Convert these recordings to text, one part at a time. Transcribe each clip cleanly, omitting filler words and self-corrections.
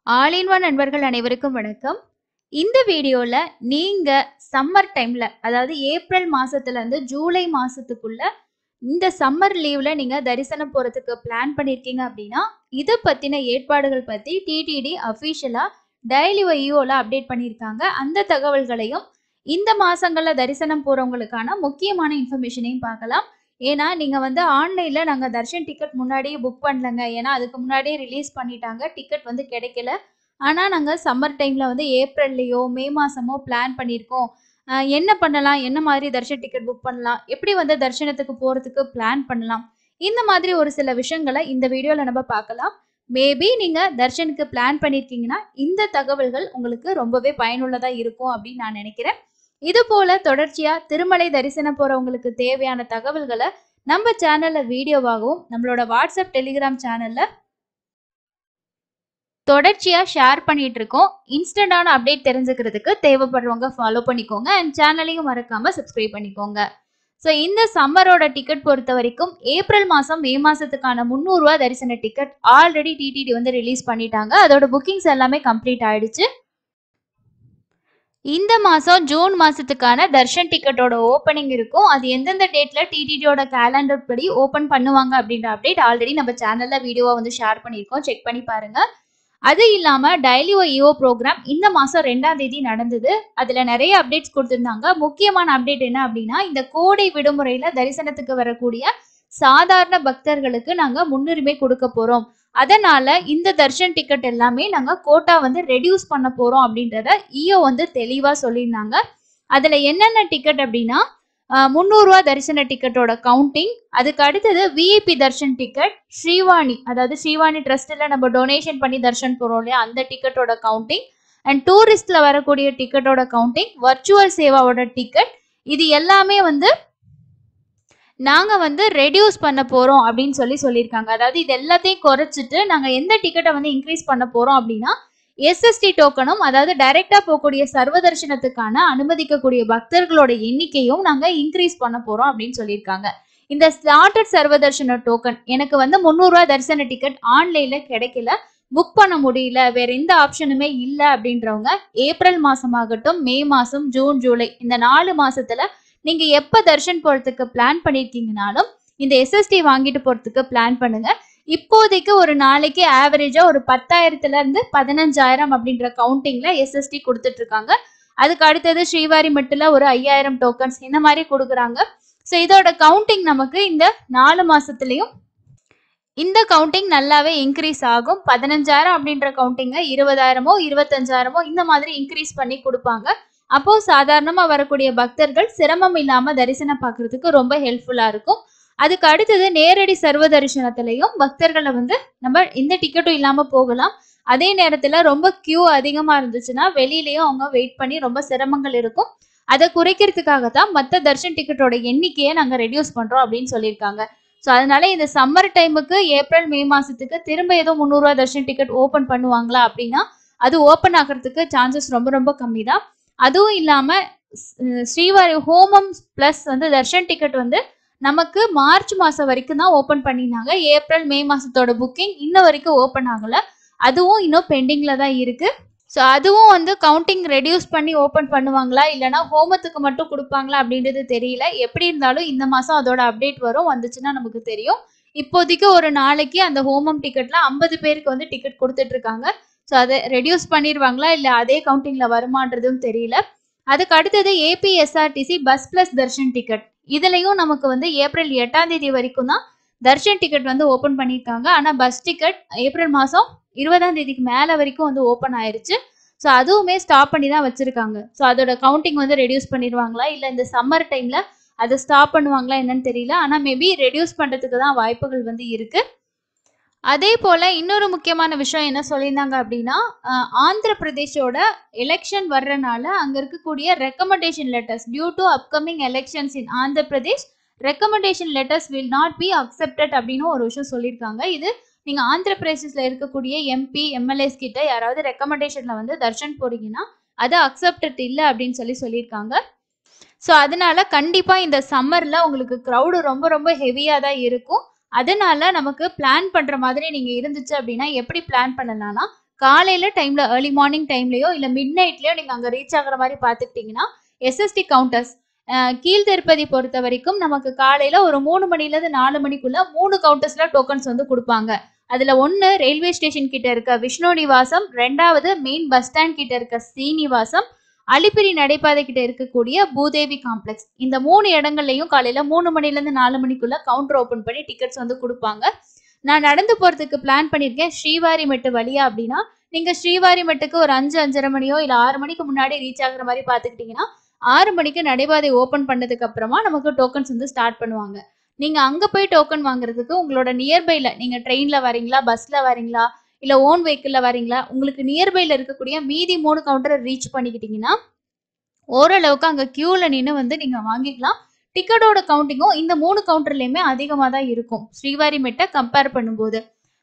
All in one நண்பர்கள் அனைவருக்கும் வணக்கம். இந்த வீடியோல நீங்க சம்மர் டைம்ல அதாவது ஏப்ரல் மாசத்துல இருந்து ஜூலை மாசத்துக்குள்ள இந்த சம்மர் லீவ்ல நீங்க தரிசனம் போறதுக்கு பிளான் பண்ணிருக்கீங்க அப்படின்னா இத பத்தின ஏற்பாடுகள் பத்தி டிடிடி அபிஷியலா டெய்லி ஈஓல அப்டேட் பண்ணியிருக்காங்க. அந்த தகவல்களையும் இந்த மாசங்கள்ல தரிசனம் போறவங்களுக்கான முக்கியமான இன்ஃபர்மேஷனையும் பார்க்கலாம். ஏன்னா நீங்க ஆன்லைன்ல நாங்க தர்ஷன் டிக்கெட் முன்னாடியே புக் பண்ணலங்க. ஏன்னா அதுக்கு முன்னாடியே ரிலீஸ் பண்ணிட்டாங்க. டிக்கெட் கிடைக்கல. ஆனா நாங்க சம்மர் டைம்ல ஏப்ரல்லயோ மே மாசமோ பிளான் பண்ணியிருக்கோம். என்ன பண்ணலாம்? என்ன மாதிரி தர்ஷன் டிக்கெட் புக் பண்ணலாம்? எப்படி தரிசனத்துக்கு போறதுக்கு பிளான் பண்ணலாம்? இந்த மாதிரி ஒரு சில விஷயங்கள இந்த வீடியோல நம்ம பார்க்கலாம். மேபி நீங்க தர்ஷனுக்கு பிளான் பண்ணியிருக்கீங்கன்னா, இந்த தகவல்கள் உங்களுக்கு ரொம்பவே பயனுள்ளதா இருக்கும் அப்படின்னு நான் நினைக்கிறேன். இது போல தொடர்ச்சியா திருமலை தரிசனம் போறவங்களுக்கு தேவையான தகவல்களை நம்ம சேனல்ல வீடியோவாகவும் நம்மளோட வாட்ஸ்அப் டெலிகிராம் சேனல்ல தொடர்ச்சியா ஷேர் பண்ணிட்டு இருக்கோம். இன்ஸ்டன்டான அப்டேட் தெரிஞ்சுக்கிறதுக்கு தேவைப்படுறவங்க ஃபாலோ பண்ணிக்கோங்க அண்ட் சேனலையும் மறக்காம சப்ஸ்கிரைப் பண்ணிக்கோங்க. ஸோ இந்த சம்மரோட டிக்கெட் பொறுத்த வரைக்கும் ஏப்ரல் மாதம் மே மாதத்துக்கான 300 ரூபா தரிசன டிக்கெட் ஆல்ரெடி டிடிடி ரிலீஸ் பண்ணிட்டாங்க. அதோட புக்கிங்ஸ் எல்லாமே கம்ப்ளீட் ஆயிடுச்சு. இந்த மாசம் ஜூன் மாசத்துக்கான தர்ஷன் டிக்கெட்டோட ஓப்பனிங் இருக்கும். அது எந்தெந்த டேட்ல டிடிடியோட கேலண்டர் படி ஓப்பன் பண்ணுவாங்க அப்படின்ற அப்டேட் ஆல்ரெடி நம்ம சேனல்ல வீடியோவை ஷேர் பண்ணியிருக்கோம். செக் பண்ணி பாருங்க. அது இல்லாம டெய்லி ஈஓ ப்ரோக்ராம் இந்த மாசம் 2ஆம் தேதி நடந்தது. அதுல நிறைய அப்டேட்ஸ் கொடுத்திருந்தாங்க. முக்கியமான அப்டேட் என்ன அப்படின்னா, இந்த கோடை விடுமுறையில தரிசனத்துக்கு வரக்கூடிய சாதாரண பக்தர்களுக்கு நாங்க முன்னுரிமை கொடுக்க போறோம். அதனால இந்த தர்ஷன் டிக்கெட் எல்லாமே நாங்க கோட்டா ரெடியூஸ் பண்ண போறோம் அப்படின்றத ஈஓ தெளிவா சொல்லியிருந்தாங்க. அதுல என்னென்ன டிக்கெட் அப்படின்னா 300 ரூபா தரிசன டிக்கெட்டோட கவுண்டிங், அதுக்கு அடுத்தது விஐபி தர்ஷன் டிக்கெட், ஸ்ரீவாணி அதாவது ஸ்ரீவாணி ட்ரஸ்ட்ல நம்ம டொனேஷன் பண்ணி தர்ஷன் போறோம் இல்லையா, அந்த டிக்கெட்டோட கவுண்டிங் அண்ட் டூரிஸ்ட்ல வரக்கூடிய டிக்கெட்டோட கவுண்டிங், வர்ச்சுவல் சேவாவோட டிக்கெட், இது எல்லாமே நாங்க ரெடியூஸ் பண்ண போறோம் அப்படின்னு சொல்லியிருக்காங்க. அதாவது இது எல்லாத்தையும் குறைச்சிட்டு நாங்க எந்த டிக்கெட்டை இன்க்ரீஸ் பண்ண போறோம் அப்படின்னா எஸ்எஸ்டி டோக்கனும், அதாவது டைரக்டா போகக்கூடிய சர்வ தரிசனத்துக்கான அனுமதிக்கக்கூடிய பக்தர்களோட எண்ணிக்கையும் நாங்க இன்க்ரீஸ் பண்ண போறோம் அப்படின்னு சொல்லியிருக்காங்க. இந்த ஸ்லாட்டட் சர்வ தரிசன டோக்கன் எனக்கு 300 ரூபா தரிசன டிக்கெட் ஆன்லைன்ல கிடைக்கல, புக் பண்ண முடியல, வேற எந்த ஆப்ஷனுமே இல்லை அப்படின்றவங்க ஏப்ரல் மாசமாகட்டும், மே மாசம், ஜூன், ஜூலை இந்த 4 மாசத்துல நீங்க எப்ப தர்ஷன் போறதுக்கு பிளான் பண்ணிருக்கீங்கனாலும் இந்த எஸ்எஸ்டி வாங்கிட்டு போறதுக்கு பிளான் பண்ணுங்க. இப்போதைக்கு ஒரு நாளைக்கு ஆவரேஜா ஒரு 10,000ல இருந்து 15,000 அப்படின்ற கவுண்டிங்ல எஸ்எஸ்டி கொடுத்துட்டு இருக்காங்க. அதுக்கு அடுத்தது ஸ்ரீவாரி மட்டும் ஒரு 5,000 டோக்கன்ஸ் இந்த மாதிரி கொடுக்குறாங்க. ஸோ இதோட கவுண்டிங் நமக்கு இந்த 4 மாசத்துலயும் இந்த கவுண்டிங் நல்லாவே இன்க்ரீஸ் ஆகும். 15,000 அப்படின்ற கவுண்டிங்க 20,000மோ 25,000மோ இந்த மாதிரி இன்க்ரீஸ் பண்ணி கொடுப்பாங்க. அப்போ சாதாரணமா வரக்கூடிய பக்தர்கள் சிரமம் இல்லாம தரிசனம் பார்க்கறதுக்கு ரொம்ப ஹெல்ப்ஃபுல்லா இருக்கும். அதுக்கு அடுத்தது நேரடி சர்வ தரிசனத்திலையும் பக்தர்களை நம்ம இந்த டிக்கெட்டும் இல்லாம போகலாம். அதே நேரத்துல ரொம்ப கியூ அதிகமா இருந்துச்சுன்னா வெளியிலயும் அவங்க வெயிட் பண்ணி ரொம்ப சிரமங்கள் இருக்கும். அதை குறைக்கிறதுக்காகத்தான் மற்ற தர்ஷன் டிக்கெட்டோட எண்ணிக்கையை நாங்க ரெடியூஸ் பண்றோம் அப்படின்னு சொல்லியிருக்காங்க. ஸோ அதனால இந்த சம்மர் டைமுக்கு ஏப்ரல் மே மாசத்துக்கு திரும்ப ஏதோ 300 ரூபா தர்ஷன் டிக்கெட் ஓப்பன் பண்ணுவாங்களா அப்படின்னா அது ஓப்பன் ஆகிறதுக்கு சான்சஸ் ரொம்ப ரொம்ப கம்மி தான். அதுவும் இல்லாம ஸ்ரீவாரி ஹோமம் பிளஸ் தர்ஷன் டிக்கெட் நமக்கு மார்ச் மாசம் வரைக்கும் தான் ஓப்பன் பண்ணியிருந்தாங்க. ஏப்ரல் மே மாசத்தோட புக்கிங் இன்ன வரைக்கும் ஓப்பன் ஆகல. அதுவும் இன்னும் பெண்டிங்ல தான் இருக்கு. ஸோ அதுவும் கவுண்டிங் ரெடியூஸ் பண்ணி ஓப்பன் பண்ணுவாங்களா இல்லைனா ஹோமத்துக்கு மட்டும் கொடுப்பாங்களா அப்படின்றது தெரியல. எப்படி இருந்தாலும் இந்த மாசம் அதோட அப்டேட் வரும், வந்துச்சுன்னா நமக்கு தெரியும். இப்போதைக்கு ஒரு நாளைக்கு அந்த ஹோமம் டிக்கெட்ல 50 பேருக்கு டிக்கெட் கொடுத்துட்டு இருக்காங்க. ஸோ அதை ரெடியூஸ் பண்ணிடுவாங்களா இல்லை அதே கவுண்டிங்ல வருமானதும் தெரியல. அதுக்கு அடுத்தது APSRTC bus plus Darshan ticket, இதுலயும் நமக்கு ஏப்ரல் 8ஆம் தேதி வரைக்கும் தான் தர்ஷன் டிக்கெட் ஓப்பன் பண்ணியிருக்காங்க. ஆனால் பஸ் டிக்கெட் ஏப்ரல் மாதம் 20ஆம் தேதிக்கு மேலே வரைக்கும் ஓப்பன் ஆயிருச்சு. ஸோ அதுவுமே ஸ்டாப் பண்ணி தான் வச்சிருக்காங்க. ஸோ அதோட கவுண்டிங் ரெடியூஸ் பண்ணிடுவாங்களா இல்லை இந்த சம்மர் டைம்ல அதை ஸ்டாப் பண்ணுவாங்களா என்னன்னு தெரியல. ஆனால் மேபி ரெடியூஸ் பண்ணுறதுக்கு தான் வாய்ப்புகள் இருக்கு. அதே போல இன்னொரு முக்கியமான விஷயம் என்ன சொல்லியிருந்தாங்க அப்படின்னா, ஆந்திர பிரதேஷோட எலெக்ஷன் வர்றனால அங்க இருக்கக்கூடிய recommendation letters due to upcoming elections in Andhra Pradesh recommendation letters will not be accepted அப்படின்னு ஒரு விஷயம் சொல்லியிருக்காங்க. இது நீங்க ஆந்திர பிரதேசத்துல இருக்கக்கூடிய எம்பி எம்எல்ஏஸ் கிட்ட யாராவது ரெக்கமெண்டேஷன்ல தர்ஷன் போறீங்கன்னா அது அக்செப்டட் இல்லை அப்படின்னு சொல்லியிருக்காங்க. ஸோ அதனால கண்டிப்பா இந்த சம்மர்ல உங்களுக்கு க்ரௌடு ரொம்ப ரொம்ப ஹெவியா தான் இருக்கும். அதனால நமக்கு பிளான் பண்ற மாதிரி நீங்க இருந்துச்சு அப்படின்னா எப்படி பிளான் பண்ணலாம்னா, காலையில டைம்ல ஏர்லி மார்னிங் டைம்லயோ இல்ல மிட் நைட்லயோ நீங்க அங்க ரீச் ஆகுற மாதிரி பாத்துக்கிட்டீங்கன்னா எஸ்எஸ்டி கவுண்டர்ஸ் கீழ் திருப்பதி பொறுத்த வரைக்கும் நமக்கு காலையில ஒரு 3 மணில இருந்து 4 மணிக்குள்ள 3 கவுண்டர்ஸ்ல டோக்கன்ஸ் வந்து கொடுப்பாங்க. அதுல ஒன்னு ரயில்வே ஸ்டேஷன் கிட்ட இருக்க விஷ்ணு நிவாசம், ரெண்டாவது மெயின் பஸ் ஸ்டாண்ட் கிட்ட இருக்க ஸ்ரீனிவாசம், அலிப்பிரி நடைபாதை கிட்ட இருக்கக்கூடிய பூதேவி காம்ப்ளெக்ஸ். இந்த 3 இடங்கள்லயும் காலையில 3 மணில இருந்து 4 மணிக்குள்ள கவுண்டர் ஓபன் பண்ணி டிக்கெட்ஸ் வந்து கொடுப்பாங்க. நான் நடந்து போறதுக்கு பிளான் பண்ணிருக்கேன் ஸ்ரீவாரிமெட்டு வழியா அப்படின்னா நீங்க ஸ்ரீவாரிமெட்டுக்கு ஒரு 5-5:30 மணியோ இல்ல 6 மணிக்கு முன்னாடி ரீச் ஆகுற மாதிரி பாத்துக்கிட்டீங்கன்னா 6 மணிக்கு நடைபாதை ஓபன் பண்ணதுக்கு அப்புறமா நமக்கு டோக்கன்ஸ் வந்து ஸ்டார்ட் பண்ணுவாங்க. நீங்க அங்க போய் டோக்கன் வாங்குறதுக்கு உங்களோட நியர்பைல நீங்க ட்ரெயின்ல வரீங்களா, பஸ்ல வரீங்களா, இல்ல ஓன் வெஹிக்கிள்ல வரீங்களா, உங்களுக்கு நியர்பைல இருக்கக்கூடிய மீதி 3 கவுண்டரை ரீச் பண்ணிக்கிட்டீங்கன்னா ஓரளவுக்கு அங்க கியூல நின்று வந்து நீங்க வாங்கிக்கலாம். டிக்கெட்டோட கவுண்டிங்கும் இந்த 3 கவுண்டர்லயுமே அதிகமா தான் இருக்கும் ஸ்ரீவாரிமெட்டை கம்பேர் பண்ணும்போது.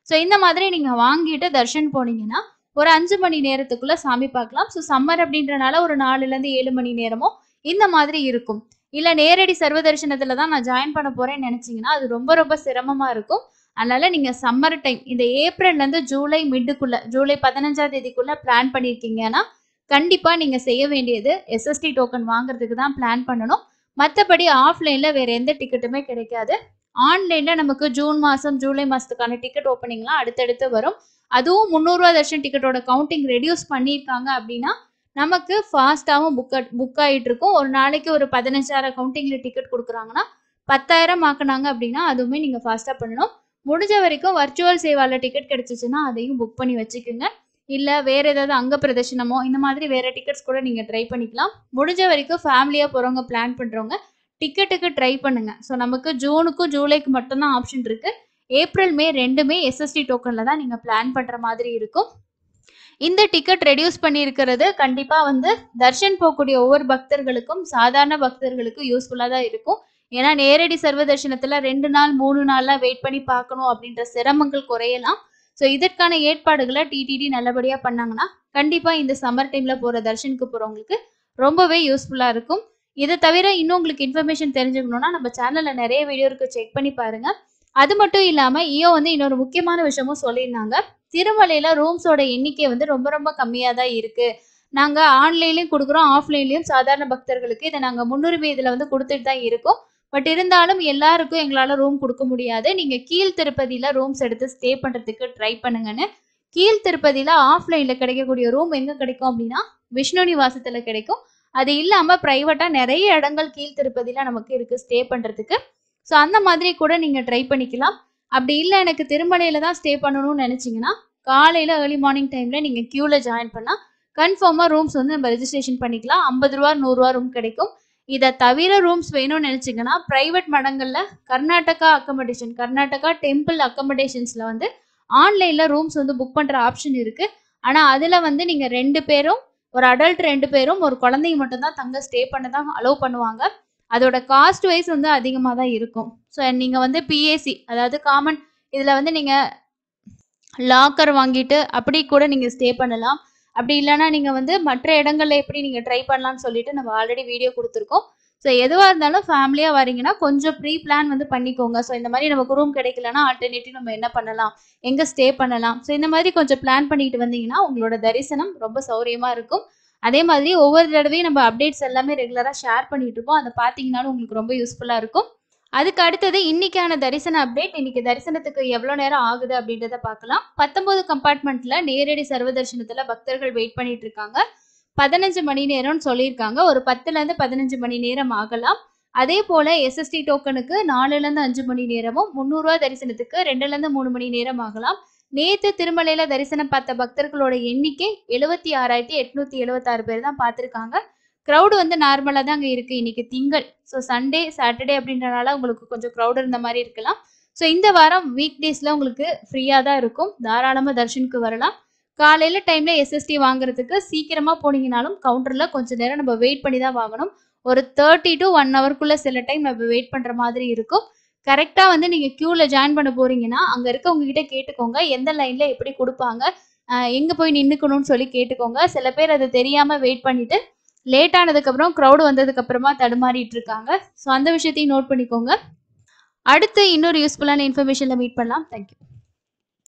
ஸோ இந்த மாதிரி நீங்க வாங்கிட்டு தர்ஷன் போனீங்கன்னா ஒரு 5 மணி நேரத்துக்குள்ள சாமி பார்க்கலாம். ஸோ சம்மர் அப்படின்றனால ஒரு 4லேருந்து 7 மணி நேரமோ இந்த மாதிரி இருக்கும். இல்ல நேரடி சர்வ தரிசனத்துல தான் நான் ஜாயின் பண்ண போறேன்னு நினைச்சீங்கன்னா அது ரொம்ப ரொம்ப சிரமமா இருக்கும். அதனால நீங்க சம்மர் டைம் இந்த ஏப்ரல்ல இருந்து ஜூலை மிட்டுக்குள்ள ஜூலை 15ஆம் தேதிக்குள்ள பிளான் பண்ணிருக்கீங்கன்னா கண்டிப்பா நீங்க செய்ய வேண்டியது எஸ்எஸ்டி டோக்கன் வாங்குறதுக்கு தான் பிளான் பண்ணணும். மற்றபடி ஆஃப்லைன்ல வேற எந்த டிக்கெட்டுமே கிடைக்காது. ஆன்லைன்ல நமக்கு ஜூன் மாசம் ஜூலை மாசத்துக்கான டிக்கெட் ஓப்பனிங்லாம் அடுத்தடுத்து வரும். அதுவும் 300 ரூபா தர்ஷன் டிக்கெட்டோட கவுண்டிங் ரெடியூஸ் பண்ணியிருக்காங்க அப்படின்னா நமக்கு ஃபாஸ்ட்டாகவும் புக் ஆகிட்டு இருக்கும். ஒரு நாளைக்கு ஒரு 15,000 கவுண்டிங்ல டிக்கெட் கொடுக்குறாங்கன்னா 10,000 ஆக்குனாங்க அப்படின்னா அதுவுமே நீங்கள் ஃபாஸ்ட்டாக பண்ணணும். முடிஞ்ச வரைக்கும் வர்ச்சுவல் சேவால டிக்கெட் கிடைச்சிச்சுன்னா அதையும் புக் பண்ணி வச்சுக்கோங்க. இல்லை வேற ஏதாவது அங்க பிரதர்ஷனமோ இந்த மாதிரி வேற டிக்கெட்ஸ் கூட நீங்கள் ட்ரை பண்ணிக்கலாம். முடிஞ்ச வரைக்கும் ஃபேமிலியாக போகிறவங்க பிளான் பண்ணுறவங்க டிக்கெட்டுக்கு ட்ரை பண்ணுங்க. ஸோ நமக்கு ஜூனுக்கும் ஜூலைக்கு மட்டும்தான் ஆப்ஷன் இருக்கு. ஏப்ரல் மே ரெண்டுமே எஸ்எஸ்டி டோக்கன்ல தான் நீங்க பிளான் பண்ற மாதிரி இருக்கும். இந்த டிக்கெட் ரெடியூஸ் பண்ணி இருக்கிறது கண்டிப்பா வந்து தர்ஷன் போகக்கூடிய ஒவ்வொரு பக்தர்களுக்கும் சாதாரண பக்தர்களுக்கும் யூஸ்ஃபுல்லா தான் இருக்கும். ஏன்னா நேரடி சர்வ தர்ஷனத்துல 2 நாள் 3 நாள்லாம் வெயிட் பண்ணி பார்க்கணும் அப்படின்ற சிரமங்கள் குறையலாம். ஸோ இதற்கான ஏற்பாடுகளை டிடிடி நல்லபடியா பண்ணாங்கன்னா கண்டிப்பா இந்த சம்மர் டைம்ல போற தர்ஷனுக்கு போறவங்களுக்கு ரொம்பவே யூஸ்ஃபுல்லா இருக்கும். இதை தவிர இன்னும் உங்களுக்கு இன்ஃபர்மேஷன் தெரிஞ்சுக்கணும்னா நம்ம சேனல்ல நிறைய வீடியோ இருக்கு, செக் பண்ணி பாருங்க. அது மட்டும் இல்லாம ஈயோ வந்து இன்னொரு முக்கியமான விஷயமும் சொல்லியிருந்தாங்க. திருமலையில ரூம்ஸோட எண்ணிக்கை வந்து ரொம்ப ரொம்ப கம்மியா தான் இருக்கு. நாங்க ஆன்லைன்லயும் கொடுக்குறோம், ஆஃப்லைன்லயும் சாதாரண பக்தர்களுக்கு இதை நாங்க முன்னுரிமை இதுல வந்து கொடுத்துட்டு தான் இருக்கோம். பட் இருந்தாலும் எல்லாருக்கும் எங்களால ரூம் கொடுக்க முடியாது. நீங்க கீழ் திருப்பதியில ரூம்ஸ் எடுத்து ஸ்டே பண்றதுக்கு ட்ரை பண்ணுங்கன்னு. கீழ் திருப்பதியில ஆஃப்லைன்ல கிடைக்கக்கூடிய ரூம் எங்க கிடைக்கும் அப்படின்னா விஷ்ணு நிவாசத்துல கிடைக்கும். அது இல்லாம பிரைவேட்டா நிறைய இடங்கள் கீழ் திருப்பதியில நமக்கு இருக்கு ஸ்டே பண்றதுக்கு. ஸோ அந்த மாதிரி கூட நீங்க ட்ரை பண்ணிக்கலாம். அப்படி இல்லை எனக்கு திருமலையில தான் ஸ்டே பண்ணணும்னு நினைச்சீங்கன்னா காலையில ஏர்லி மார்னிங் டைம்ல நீங்க கியூல ஜாயின் பண்ணா கன்ஃபார்மா ரூம்ஸ் வந்து நம்ம ரெஜிஸ்ட்ரேஷன் பண்ணிக்கலாம். 50 ரூபா 100 ரூபா ரூம் கிடைக்கும். இதை தவிர ரூம்ஸ் வேணும்னு நினைச்சீங்கன்னா பிரைவேட் மடங்கள்ல கர்நாடகா டெம்பிள் அக்கமடேஷன்ஸ்ல வந்து ஆன்லைன்ல ரூம்ஸ் வந்து புக் பண்ற ஆப்ஷன் இருக்கு. ஆனா அதுல வந்து நீங்க 2 பேரும் ஒரு அடல்ட் 2 பேரும் ஒரு குழந்தைங்க மட்டும்தான் தங்க ஸ்டே பண்ண தான் அலோவ் பண்ணுவாங்க. அதோட காஸ்ட் வைஸ் வந்து அதிகமாக தான் இருக்கும். ஸோ நீங்கள் வந்து பிஏசி அதாவது காமன் இதில் வந்து நீங்கள் லாக்கர் வாங்கிட்டு அப்படி கூட நீங்கள் ஸ்டே பண்ணலாம். அப்படி இல்லைன்னா நீங்கள் வந்து மற்ற இடங்கள்ல எப்படி நீங்கள் ட்ரை பண்ணலாம்னு சொல்லிட்டு நம்ம ஆல்ரெடி வீடியோ கொடுத்துருக்கோம். ஸோ எதுவாக இருந்தாலும் ஃபேமிலியாக வரீங்கன்னா கொஞ்சம் ப்ரீ பிளான் வந்து பண்ணிக்கோங்க. ஸோ இந்த மாதிரி நமக்கு ரூம் கிடைக்கலன்னா ஆல்டர்னேட்டிவ் நம்ம என்ன பண்ணலாம், எங்கே ஸ்டே பண்ணலாம், ஸோ இந்த மாதிரி கொஞ்சம் பிளான் பண்ணிட்டு வந்தீங்கன்னா உங்களோட தரிசனம் ரொம்ப சௌரியமாக இருக்கும். அதே மாதிரி ஒவ்வொரு தடவையும் நம்ம அப்டேட்ஸ் எல்லாமே ரெகுலராக ஷேர் பண்ணிட்டு இருப்போம். அதை பார்த்தீங்கன்னாலும் உங்களுக்கு ரொம்ப யூஸ்ஃபுல்லாக இருக்கும். அதுக்கு அடுத்தது இன்னைக்கான தரிசன அப்டேட். இன்னைக்கு தரிசனத்துக்கு எவ்வளோ நேரம் ஆகுது அப்படின்றத பார்க்கலாம். 19 கம்பார்ட்மெண்ட்ல நேரடி சர்வ தரிசனத்துல பக்தர்கள் வெயிட் பண்ணிட்டு இருக்காங்க. 15 மணி நேரம்னு சொல்லியிருக்காங்க. ஒரு 10லேருந்து 15 மணி நேரம் ஆகலாம். அதே போல எஸ்எஸ்டி டோக்கனுக்கு 4லேருந்து 5 மணி நேரமும், 300 ரூபா தரிசனத்துக்கு 2லேருந்து 3 மணி நேரம் ஆகலாம். நேத்து திருமலையில தரிசனம் பார்த்த பக்தர்களோட எண்ணிக்கை 76,876 பேர் தான் பார்த்துருக்காங்க. க்ரௌடு வந்து நார்மலாக தான் அங்கே இருக்குது. இன்னைக்கு திங்கள், ஸோ சண்டே சாட்டர்டே அப்படின்றனால உங்களுக்கு கொஞ்சம் க்ரௌடு இருந்த மாதிரி இருக்கலாம். ஸோ இந்த வாரம் வீக் டேஸில் உங்களுக்கு ஃப்ரீயாக தான் இருக்கும். தாராளமாக தர்ஷனுக்கு வரலாம். காலையில் டைமில் எஸ்எஸ்டி வாங்குறதுக்கு சீக்கிரமாக போனீங்கனாலும் கவுண்டரில் கொஞ்சம் நேரம் நம்ம வெயிட் பண்ணி தான் வாங்கணும். ஒரு 30 to 1 ஹவருக்குள்ளே சில டைம் நம்ம வெயிட் பண்ணுற மாதிரி இருக்கும். கரெக்டாக வந்து நீங்கள் க்யூவில் ஜாயின் பண்ண போகிறீங்கன்னா அங்கே இருக்கவங்க கிட்ட கேட்டுக்கோங்க எந்த லைனில் எப்படி கொடுப்பாங்க, எங்கே போய் நின்றுக்கணும்னு சொல்லி கேட்டுக்கோங்க. சில பேர் அது தெரியாமல் வெயிட் பண்ணிவிட்டு லேட் ஆனதுக்கப்புறம் க்ரௌடு வந்ததுக்கப்புறமா தடுமாறிட்டு இருக்காங்க. ஸோ அந்த விஷயத்தையும் நோட் பண்ணிக்கோங்க. அடுத்து இன்னொரு யூஸ்ஃபுல்லான இன்ஃபர்மேஷனில் மீட் பண்ணலாம். தேங்க்யூ.